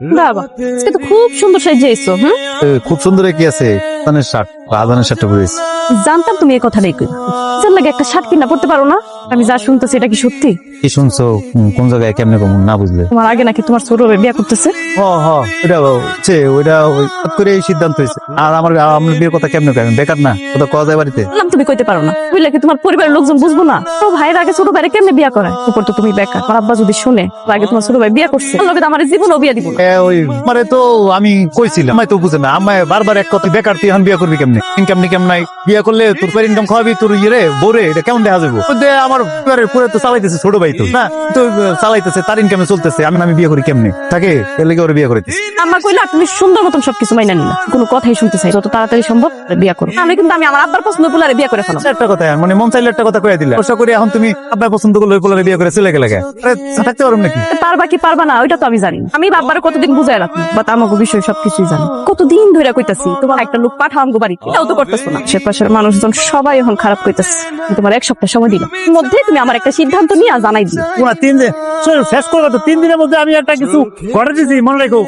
বাবা আজকে তো খুব সুন্দর সাজিয়েছো। খুব সুন্দর কি আছে আদানের শার্ট আদানের শার্টটা পরেছি। জানতাম তুমি এই কথাটাই কই যার লাগে একটা শার্ট কিনা পড়তে পারো না। আমি যা শুনতেছি এটা কি সত্যি? কি শুনছো? কোন জায়গায় কেমনে কম না বুঝলে? তোমার আগে নাকি তোমার ছোট ভাই বিয়ে করতেছে? ওইটা হঠাৎ করে এই সিদ্ধান্ত হয়েছে। আর আমার বিয়ের কথা কেমনে কই? আমি বেকার না, কোথাও কওয়া যায় বাড়িতে? বললাম তুমি কইতে পারো না, বুঝলে কি তোমার পরিবারের লোকজন বুঝবো না? তো ভাইয়ের আগে ছোট ভাইরে কেমনে বিয়ে করে? উপর তো তুমি বেকার, আমার আব্বা যদি শুনে আগে তোমার ছোট ভাই বিয়ে করছে, তার লগে তো আমার জীবনও বিয়ে দিব না। ওই মানে তো আমি কইছিলাম, আমায় তো বুঝে না, আমায় বারবার এক কথা, বেকার তুই এখন বিয়ে করবি কেমনে? ইনকাম কেমন নাই? বিয়ে করলে তোর পর ইনকাম খাওয়াবি তোর ইয়ে বোরে, এটা কেমন দেখা যাবো? আমার পরিবারের পুরো তো চালাইতেছে ছোট ভাই, তো না তো চালাইতেছে, তার ইনকামে চলতেছে। আমি বিয়ে করি কেমনে? তাকে এর লেগে ওর বিয়ে করিতেছি। আম্মা কইলা তুমি সুন্দর মতন সবকিছু মাইনা নিলা, কোনো কথাই শুনতে চাই যত তাড়াতাড়ি সম্ভব বিয়ে করো। আমি আমার আব্বার পছন্দ পোলারে বিয়ে করে ফেলাম। একটা কথা মানে মন চাইলে একটা কথা কয়ে দিলে, আশা করি এখন তুমি আপনার পছন্দ করলে ওই পোলারে বিয়ে করে চলে গেলে থাকতে পারবেন নাকি? পারবা কি পারবা না ওইটা তো আমি জানি। আমি বাব্বারে কতদিন বুঝাই রাখবো, বাট আমাকে বিষয় সবকিছুই জানি। কতদিন ধরে কইতাছি তোমার একটা লোক পাঠাও আমগো বাড়িতে, এটাও তো করতেছো না। আশেপাশের মানুষজন সবাই এখন খারাপ কইতাছে। তোমার এক সপ্তাহ সময় দিলাম, মধ্যে তুমি আমার একটা সিদ্ধান্ত নিয়ে জানাই দিও। 3 দিন শেষ করবে তো, 3 দিনের মধ্যে আমি একটা কিছু ঘটে দিয়েছি, মনে রেখো।